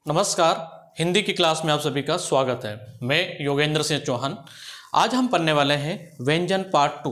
नमस्कार। हिंदी की क्लास में आप सभी का स्वागत है। मैं योगेंद्र सिंह चौहान। आज हम पढ़ने वाले हैं व्यंजन पार्ट 2।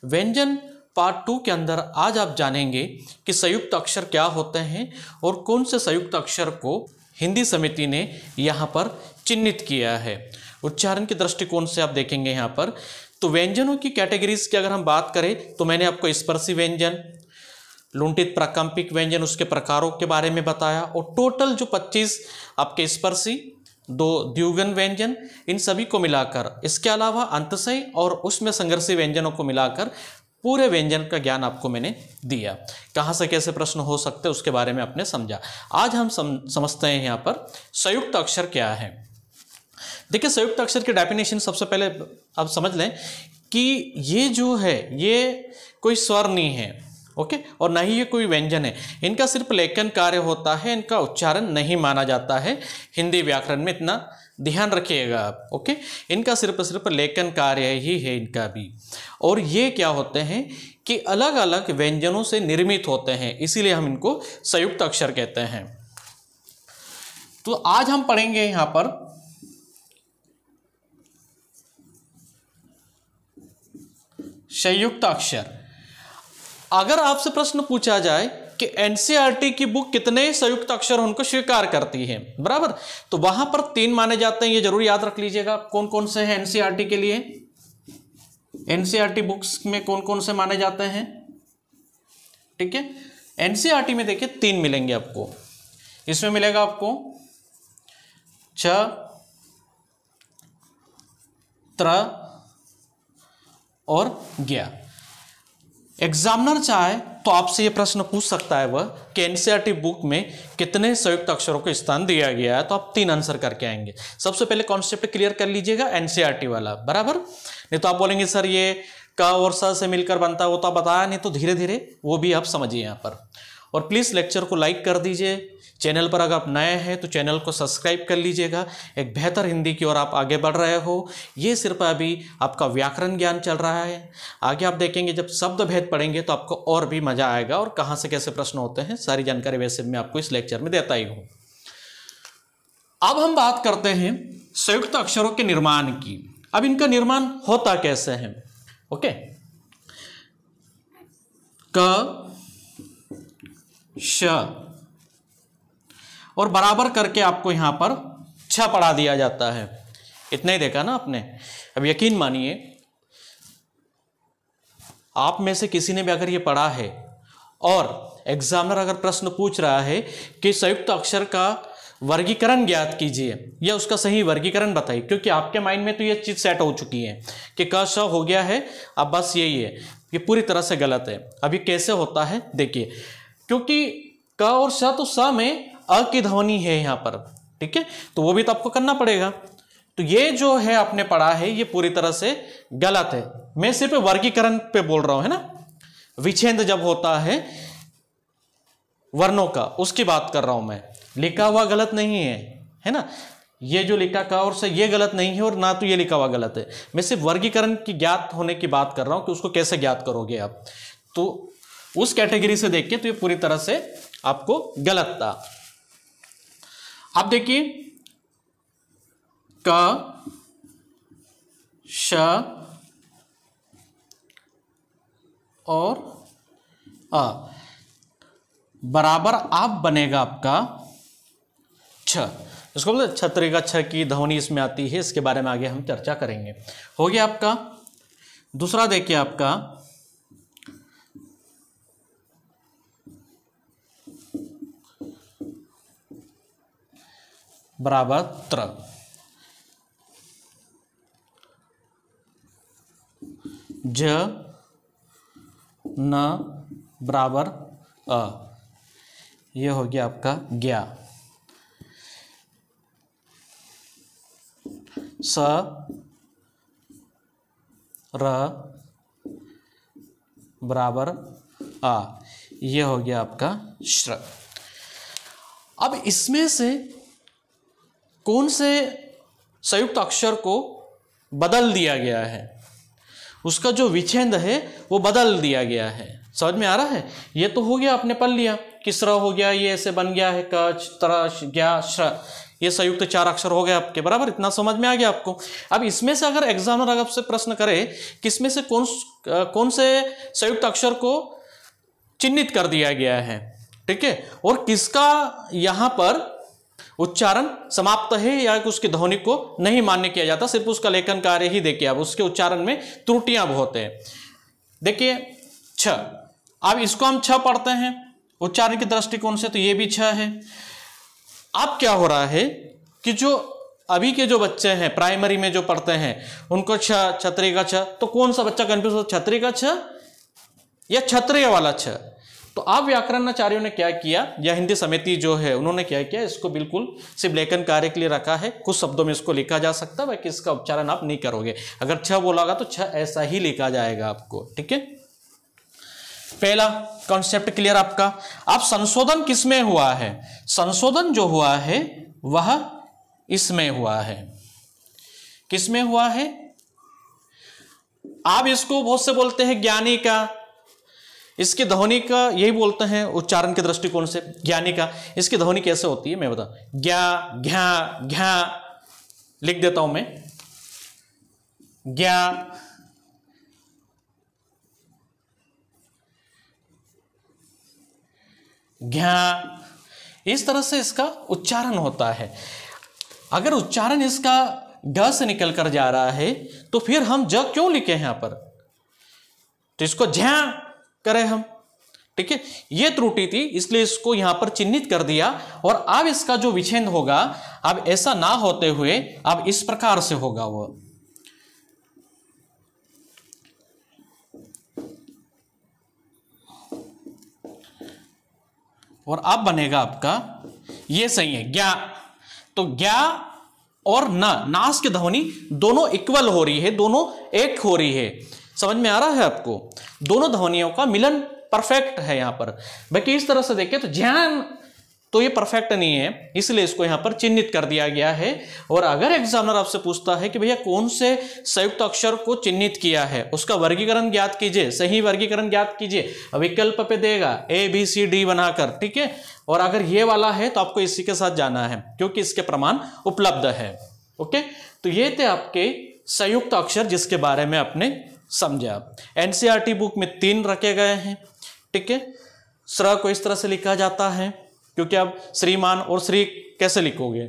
व्यंजन पार्ट 2 के अंदर आज आप जानेंगे कि संयुक्त अक्षर क्या होते हैं और कौन से संयुक्त अक्षर को हिंदी समिति ने यहाँ पर चिन्हित किया है। उच्चारण के दृष्टिकोण से आप देखेंगे यहाँ पर। तो व्यंजनों की कैटेगरीज की अगर हम बात करें तो मैंने आपको स्पर्शी व्यंजन, लुंठित प्राकंपिक व्यंजन, उसके प्रकारों के बारे में बताया और टोटल जो 25 आपके स्पर्शी, 2 द्विगुण व्यंजन, इन सभी को मिलाकर, इसके अलावा अंतशयी और उसमें संघर्षी व्यंजनों को मिलाकर पूरे व्यंजन का ज्ञान आपको मैंने दिया। कहाँ से कैसे प्रश्न हो सकते हैं उसके बारे में आपने समझा। आज हम समझते हैं यहाँ पर संयुक्त अक्षर क्या है। देखिए, संयुक्त अक्षर की डेफिनेशन सबसे पहले आप समझ लें कि ये जो है ये कोई स्वर नहीं है, ओके, और ना ही ये कोई व्यंजन है। इनका सिर्फ लेखन कार्य होता है, इनका उच्चारण नहीं माना जाता है हिंदी व्याकरण में, इतना ध्यान रखिएगा आप, ओके। इनका सिर्फ लेखन कार्य ही है इनका भी। और ये क्या होते हैं कि अलग अलग व्यंजनों से निर्मित होते हैं, इसीलिए हम इनको संयुक्त अक्षर कहते हैं। तो आज हम पढ़ेंगे यहां पर संयुक्त अक्षर। अगर आपसे प्रश्न पूछा जाए कि एनसीईआरटी की बुक कितने संयुक्त अक्षर उनको स्वीकार करती है, बराबर, तो वहां पर 3 माने जाते हैं। ये जरूर याद रख लीजिएगा। कौन कौन से हैं एनसीईआरटी के लिए? एनसीईआरटी बुक्स में कौन कौन से माने जाते हैं? ठीक है, एनसीईआरटी में देखिए 3 मिलेंगे आपको। इसमें मिलेगा आपको छ, त्र और ज्ञ। एग्जामिनर चाहे तो आपसे यह प्रश्न पूछ सकता है वह कि एनसीईआरटी बुक में कितने संयुक्त अक्षरों को स्थान दिया गया है, तो आप 3 आंसर करके आएंगे। सबसे पहले कॉन्सेप्ट क्लियर कर लीजिएगा एनसीईआरटी वाला, बराबर। नहीं तो आप बोलेंगे सर ये क और स से मिलकर बनता है, वो तो बताया नहीं, तो धीरे धीरे वो भी आप समझिए यहाँ पर। और प्लीज़ लेक्चर को लाइक कर दीजिए। चैनल पर अगर आप नए हैं तो चैनल को सब्सक्राइब कर लीजिएगा। एक बेहतर हिंदी की ओर आप आगे बढ़ रहे हो। ये सिर्फ अभी आपका व्याकरण ज्ञान चल रहा है। आगे आप देखेंगे जब शब्द भेद पढ़ेंगे तो आपको और भी मजा आएगा, और कहाँ से कैसे प्रश्न होते हैं सारी जानकारी वैसे मैं आपको इस लेक्चर में देता ही हूँ। अब हम बात करते हैं संयुक्त अक्षरों के निर्माण की। अब इनका निर्माण होता कैसे है, ओके। क, श और बराबर करके आपको यहां पर छ पढ़ा दिया जाता है। इतना ही देखा ना आपने। अब यकीन मानिए आप में से किसी ने भी अगर ये पढ़ा है और एग्जामिनर अगर प्रश्न पूछ रहा है कि संयुक्त अक्षर का वर्गीकरण ज्ञात कीजिए या उसका सही वर्गीकरण बताइए, क्योंकि आपके माइंड में तो ये चीज सेट हो चुकी है कि क श हो गया है, अब बस यही है। ये पूरी तरह से गलत है। अभी कैसे होता है देखिए, क्योंकि क और श तो स में अ की ध्वनि है यहाँ पर, ठीक है, तो वो भी तो आपको करना पड़ेगा। तो ये जो है आपने पढ़ा है ये पूरी तरह से गलत है। मैं सिर्फ वर्गीकरण पे बोल रहा हूं, है ना। विच्छेद जब होता है वर्णों का, उसकी बात कर रहा हूं मैं। लिखा हुआ गलत नहीं है ना। ये जो लिखा का और से ये गलत नहीं है, और ना तो ये लिखा हुआ गलत है। मैं सिर्फ वर्गीकरण की ज्ञात होने की बात कर रहा हूं कि उसको कैसे ज्ञात करोगे आप। तो उस कैटेगरी से देखिए तो ये पूरी तरह से आपको गलत था। अब देखिए क, श और अ बराबर आप बनेगा आपका छ। इसको बोलते छतरी का छ की ध्वनि इसमें आती है, इसके बारे में आगे हम चर्चा करेंगे। हो गया आपका। दूसरा देखिए आपका बराबर त्र। ज न बराबर अ, ये हो गया आपका ज्ञा। स र बराबर आ, ये हो गया आपका श्र। अब इसमें से कौन से संयुक्त अक्षर को बदल दिया गया है, उसका जो विच्छेद है वो बदल दिया गया है। समझ में आ रहा है? ये तो हो गया, आपने पढ़ लिया कि स्र हो गया, ये ऐसे बन गया है क त्र ज्ञा श्र, ये संयुक्त 4 अक्षर हो गए आपके, बराबर, इतना समझ में आ गया आपको। अब इसमें से अगर एग्जामिनर अगर आपसे प्रश्न करे कि इसमें से कौन से संयुक्त अक्षर को चिन्हित कर दिया गया है, ठीक है, और किसका यहाँ पर उच्चारण समाप्त है या उसकी ध्वनि को नहीं मान्य किया जाता, सिर्फ उसका लेखन कार्य ही देखिए, अब उसके उच्चारण में त्रुटियां बहुत है। देखिए छ, अब इसको हम छ पढ़ते हैं उच्चारण के दृष्टिकोण से, तो ये भी छ है। अब क्या हो रहा है कि जो अभी के जो बच्चे हैं प्राइमरी में जो पढ़ते हैं उनको छ, छतरी का छ, तो कौन सा बच्चा कंफ्यूज हो, छतरी का छ या क्षत्रिय वाला छ? तो आप व्याकरणाचार्यों ने क्या किया, या हिंदी समिति जो है उन्होंने क्या किया, इसको बिल्कुल सिर्फ लेखन कार्य के लिए रखा है। कुछ शब्दों में इसको लिखा जा सकता है, बाकी इसका उच्चारण आप नहीं करोगे। अगर छ बोलागा तो छ ऐसा ही लिखा जाएगा आपको, ठीक है। पहला कॉन्सेप्ट क्लियर आपका। अब संशोधन किसमें हुआ है? संशोधन जो हुआ है वह इसमें हुआ है। किसमें हुआ है? आप इसको बहुत से बोलते हैं ज्ञानी का, इसकी ध्वनि का यही बोलते हैं उच्चारण के दृष्टिकोण से ज्ञानी का। इसकी ध्वनि कैसे होती है मैं बता, ज्ञा घ्या घ्या लिख देता हूं मैं, ज्ञा घ्या, इस तरह से इसका उच्चारण होता है। अगर उच्चारण इसका ग से निकल कर जा रहा है तो फिर हम ज क्यों लिखे हैं यहां पर, तो इसको झ्या करें हम, ठीक है। यह त्रुटि थी, इसलिए इसको यहां पर चिन्हित कर दिया। और अब इसका जो विच्छेद होगा अब ऐसा ना होते हुए अब इस प्रकार से होगा वो, और अब बनेगा आपका ये सही है ज्ञा। तो ज्ञा और न, नास की ध्वनि दोनों इक्वल हो रही है, दोनों एक हो रही है। समझ में आ रहा है आपको? दोनों ध्वनियों का मिलन परफेक्ट है यहां पर। बाकी इस तरह से देखें तो ध्यान तो ये परफेक्ट नहीं है, इसलिए इसको यहां पर चिन्हित कर दिया गया है। और अगर एग्जामिनर आपसे पूछता है कि भैया कौन से संयुक्त अक्षर को चिन्हित किया है, उसका वर्गीकरण ज्ञात कीजिए, सही वर्गीकरण ज्ञात कीजिए, विकल्प पे देगा ABCD बनाकर, ठीक है। और अगर ये वाला है तो आपको इसी के साथ जाना है क्योंकि इसके प्रमाण उपलब्ध है। ओके, तो ये थे आपके संयुक्त अक्षर जिसके बारे में आपने समझा। NCERT बुक में 3 रखे गए हैं, ठीक है। स्र को इस तरह से लिखा जाता है क्योंकि आप श्रीमान और श्री कैसे लिखोगे।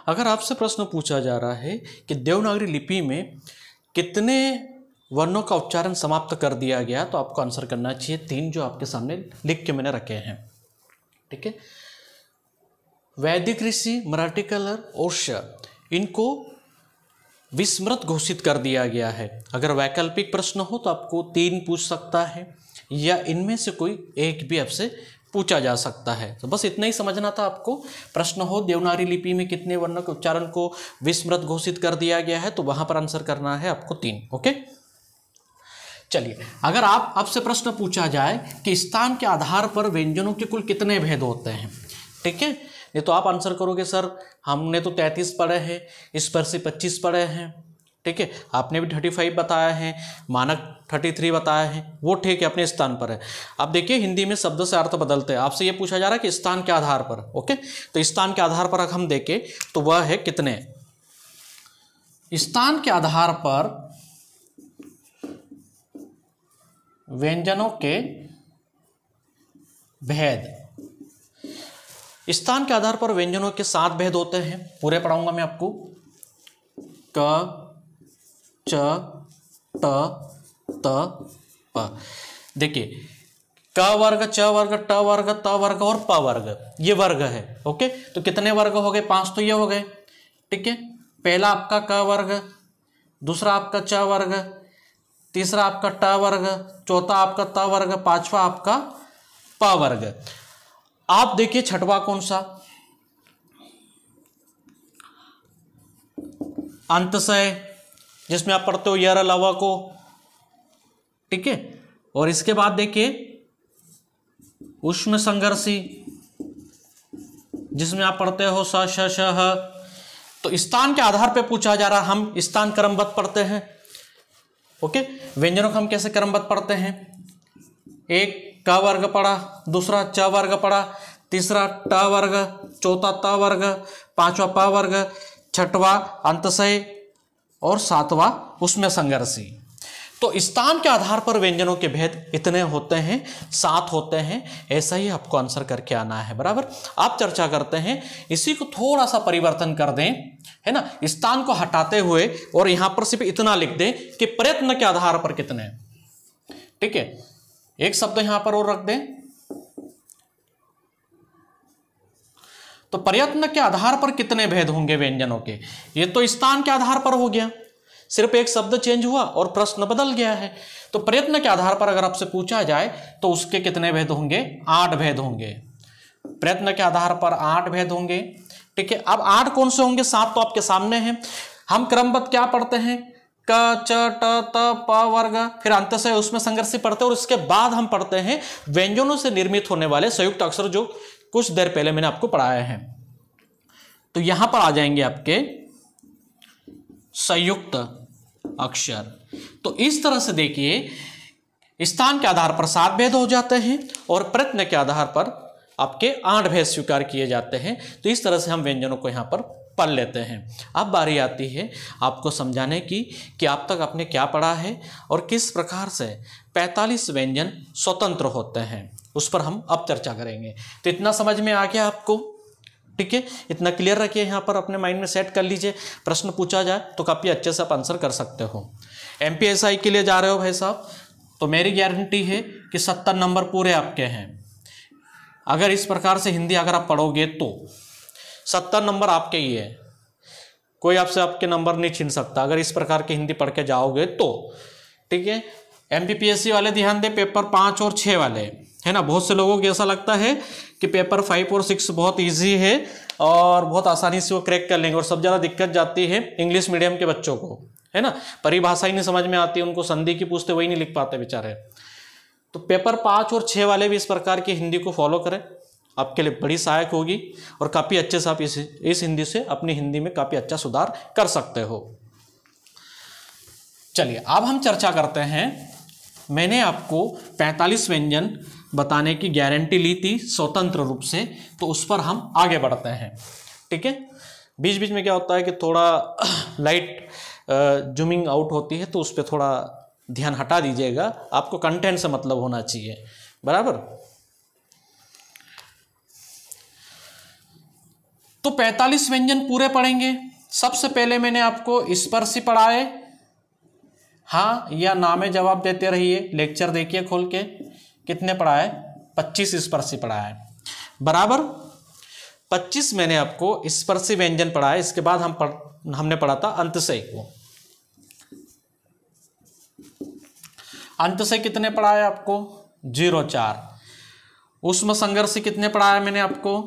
अगर आपसे प्रश्न पूछा जा रहा है कि देवनागरी लिपि में कितने वर्णों का उच्चारण समाप्त कर दिया गया, तो आपको आंसर करना चाहिए 3 जो आपके सामने लिख के मैंने रखे हैं, ठीक है। वैदिक ऋषि, मराठी कलर और श, इनको विस्मृत घोषित कर दिया गया है। अगर वैकल्पिक प्रश्न हो तो आपको 3 पूछ सकता है या इनमें से कोई एक भी आपसे पूछा जा सकता है। तो बस इतना ही समझना था आपको। प्रश्न हो देवनागरी लिपि में कितने वर्णों के उच्चारण को विस्मृत घोषित कर दिया गया है, तो वहां पर आंसर करना है आपको 3। ओके, चलिए अगर आपसे प्रश्न पूछा जाए कि स्थान के आधार पर व्यंजनों के कुल कितने भेद होते हैं, ठीक है, ये तो आप आंसर करोगे सर हमने तो 33 पढ़े हैं, इस पर से 25 पढ़े हैं, ठीक है, आपने भी 35 बताया है, मानक 33 बताया है, वो ठीक है अपने स्थान पर है। अब देखिए हिंदी में शब्द से अर्थ बदलते हैं। आपसे ये पूछा जा रहा है कि स्थान के आधार पर, ओके, तो स्थान के आधार पर अगर हम देखें तो वह है कितने, स्थान के आधार पर व्यंजनों के भेद, स्थान के आधार पर व्यंजनों के 7 भेद होते हैं। पूरे पढ़ाऊंगा मैं आपको। क, च, ट, त, प। देखिए क वर्ग, च वर्ग, ट वर्ग, त वर्ग और प वर्ग, ये वर्ग है। ओके, तो कितने वर्ग हो गए? 5 तो ये हो गए, ठीक है। पहला आपका क वर्ग, दूसरा आपका च वर्ग, तीसरा आपका ट वर्ग, चौथा आपका त वर्ग, पांचवा आपका प वर्ग। आप देखिए छठवां कौन सा? अंतशय, जिसमें आप पढ़ते हो यर लवा को, ठीक है। और इसके बाद देखिए उष्म संघर्षी, जिसमें आप पढ़ते हो स श श ह। तो स्थान के आधार पे पूछा जा रहा, हम स्थान क्रमबद्ध पढ़ते हैं। ओके, व्यंजनों को हम कैसे क्रमबद्ध पढ़ते हैं? एक क वर्ग पड़ा, दूसरा च वर्ग पड़ा, तीसरा ट वर्ग, चौथा त वर्ग, पांचवा प वर्ग, छठवा अंतशय और सातवां उसमें संघर्षी। तो स्थान के आधार पर व्यंजनों के भेद इतने होते हैं, 7 होते हैं। ऐसा ही आपको आंसर करके आना है, बराबर। आप चर्चा करते हैं, इसी को थोड़ा सा परिवर्तन कर दें, है ना, स्थान को हटाते हुए, और यहां पर सिर्फ इतना लिख दें कि प्रयत्न के आधार पर कितने। ठीक है, एक शब्द यहां पर और रख दें, तो प्रयत्न के आधार पर कितने भेद होंगे व्यंजनों के। ये तो स्थान के आधार पर हो गया, सिर्फ एक शब्द चेंज हुआ और प्रश्न बदल गया है। तो प्रयत्न के आधार पर अगर आपसे पूछा जाए तो उसके कितने भेद होंगे, 8 भेद होंगे। प्रयत्न के आधार पर 8 भेद होंगे। ठीक है, अब 8 कौन से होंगे, 7 तो आपके सामने हैं। हम क्रमबद्ध क्या पढ़ते हैं, क च ट त प वर्ग, फिर अंतशय उसमें संघर्षी पढ़ते हैं, और उसके बाद हम पढ़ते हैं व्यंजनों से निर्मित होने वाले संयुक्त अक्षर, जो कुछ देर पहले मैंने आपको पढ़ाए हैं। तो यहां पर आ जाएंगे आपके संयुक्त अक्षर। तो इस तरह से देखिए, स्थान के आधार पर 7 भेद हो जाते हैं और प्रयत्न के आधार पर आपके 8 भेद स्वीकार किए जाते हैं। तो इस तरह से हम व्यंजनों को यहां पर पढ़ लेते हैं। अब बारी आती है आपको समझाने की कि आप तक आपने क्या पढ़ा है और किस प्रकार से 45 व्यंजन स्वतंत्र होते हैं, उस पर हम अब चर्चा करेंगे। तो इतना समझ में आ गया आपको, ठीक है, इतना क्लियर रखिए, यहाँ पर अपने माइंड में सेट कर लीजिए। प्रश्न पूछा जाए तो काफ़ी अच्छे से आप आंसर कर सकते हो। MPSI के लिए जा रहे हो भाई साहब, तो मेरी गारंटी है कि 70 नंबर पूरे आपके हैं। अगर इस प्रकार से हिंदी अगर आप पढ़ोगे तो 70 नंबर आपके ही है, कोई आपसे आपके नंबर नहीं छीन सकता अगर इस प्रकार की हिंदी पढ़ के जाओगे तो। ठीक है, MPPSC वाले ध्यान दें, पेपर 5 और 6 वाले, है ना। बहुत से लोगों को ऐसा लगता है कि पेपर 5 और 6 बहुत इजी है और बहुत आसानी से वो क्रैक कर लेंगे, और सब ज़्यादा दिक्कत जाती है इंग्लिश मीडियम के बच्चों को, है ना। परिभाषा ही नहीं समझ में आती, उनको संधि की पूछते वही नहीं लिख पाते बेचारे। तो पेपर 5 और 6 वाले भी इस प्रकार की हिंदी को फॉलो करें, आपके लिए बड़ी सहायक होगी और काफ़ी अच्छे से आप इस हिंदी से अपनी हिंदी में काफ़ी अच्छा सुधार कर सकते हो। चलिए अब हम चर्चा करते हैं। मैंने आपको 45 व्यंजन बताने की गारंटी ली थी स्वतंत्र रूप से, तो उस पर हम आगे बढ़ते हैं। ठीक है, बीच बीच में क्या होता है कि थोड़ा लाइट जूमिंग आउट होती है, तो उस पर थोड़ा ध्यान हटा दीजिएगा, आपको कंटेंट से मतलब होना चाहिए, बराबर। तो 45 व्यंजन पूरे पढ़ेंगे। सबसे पहले मैंने आपको स्पर्शी पढ़ाए, हाँ या ना में जवाब देते रहिए। लेक्चर देखिए खोल के, कितने पढ़ाए, 25 स्पर्शी पढ़ाए, बराबर। 25 मैंने आपको स्पर्शी व्यंजन पढ़ाए। इसके बाद हमने पढ़ा था अंतशय को। अंतशय कितने पढ़ाए आपको, 0-4। उष्म संघर्षी कितने पढ़ाया मैंने आपको,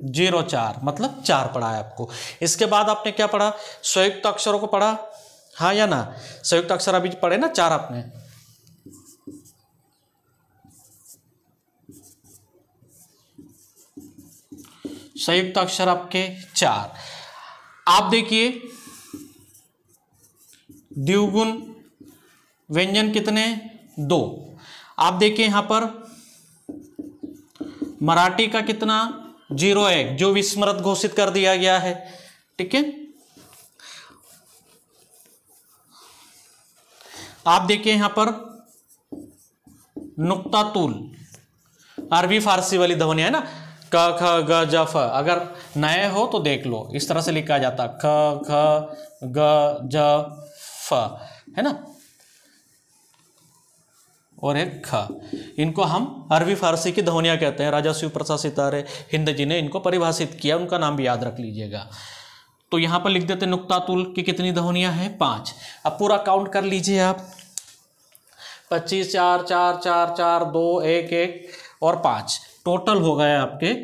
0-4, मतलब 4 पढ़ाया आपको। इसके बाद आपने क्या पढ़ा, संयुक्त अक्षरों को पढ़ा, हाँ या ना। संयुक्त अक्षर अभी पढ़े ना 4 आपने। संयुक्त अक्षर आपके 4। आप देखिए द्विगुण व्यंजन कितने, 2। आप देखिए यहां पर मराठी का कितना, 0-1, जो विस्मृत घोषित कर दिया गया है। ठीक है, आप देखिए यहां पर नुक्ता तूल, अरबी फारसी वाली ध्वनि है ना, क ख ग ज फ। अगर नए हो तो देख लो, इस तरह से लिखा जाता, ख ख ग ज फ, है ना, और एक ख। इनको हम अरबी फारसी की ध्वनियाँ कहते हैं। राजा शिव प्रसाद सितारे हिंद जी ने इनको परिभाषित किया, उनका नाम भी याद रख लीजिएगा। तो यहाँ पर लिख देते नुक्ता तूल की कितनी ध्वनियाँ हैं, 5। अब पूरा काउंट कर लीजिए आप, 25, 4 4 4 4 2 1 1 और 5, टोटल हो गए आपके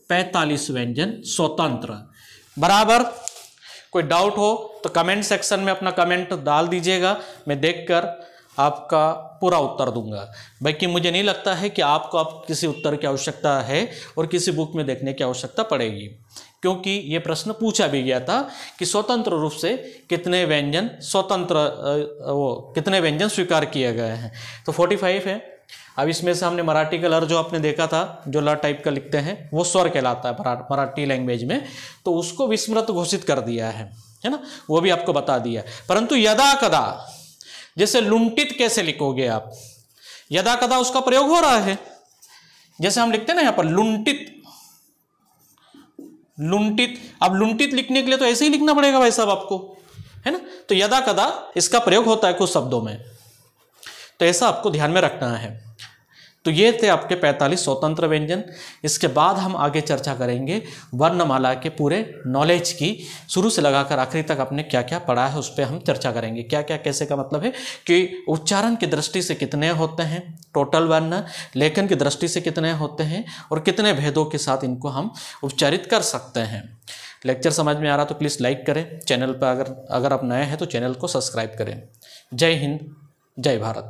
45 व्यंजन स्वतंत्र, बराबर। कोई डाउट हो तो कमेंट सेक्शन में अपना कमेंट डाल दीजिएगा, मैं देखकर आपका पूरा उत्तर दूंगा। बाकी मुझे नहीं लगता है कि आपको किसी उत्तर की आवश्यकता है और किसी बुक में देखने की आवश्यकता पड़ेगी। क्योंकि ये प्रश्न पूछा भी गया था कि स्वतंत्र रूप से कितने व्यंजन कितने व्यंजन स्वीकार किए गए हैं। तो 45 है। अब इसमें से हमने मराठी का लर जो आपने देखा था, जो लर टाइप का लिखते हैं वो स्वर कहलाता है मराठी लैंग्वेज में, तो उसको विस्मृत घोषित कर दिया है ना, वो भी आपको बता दिया। परंतु यदा कदा, जैसे लुंटित कैसे लिखोगे आप, यदा कदा उसका प्रयोग हो रहा है। जैसे हम लिखते हैं ना यहाँ पर लुंटित, लुंटित, अब लुंटित लिखने के लिए तो ऐसे ही लिखना पड़ेगा भाई साहब आपको, है ना। तो यदा कदा इसका प्रयोग होता है कुछ शब्दों में, तो ऐसा आपको ध्यान में रखना है। तो ये थे आपके 45 स्वतंत्र व्यंजन। इसके बाद हम आगे चर्चा करेंगे वर्णमाला के पूरे नॉलेज की, शुरू से लगाकर आखिरी तक आपने क्या क्या पढ़ा है उस पर हम चर्चा करेंगे। क्या क्या कैसे का मतलब है कि उच्चारण की दृष्टि से कितने होते हैं टोटल वर्ण, लेखन की दृष्टि से कितने होते हैं, और कितने भेदों के साथ इनको हम उच्चारित कर सकते हैं। लेक्चर समझ में आ रहा तो प्लीज़ लाइक करें, चैनल पर अगर आप नए हैं तो चैनल को सब्सक्राइब करें। जय हिंद, जय भारत।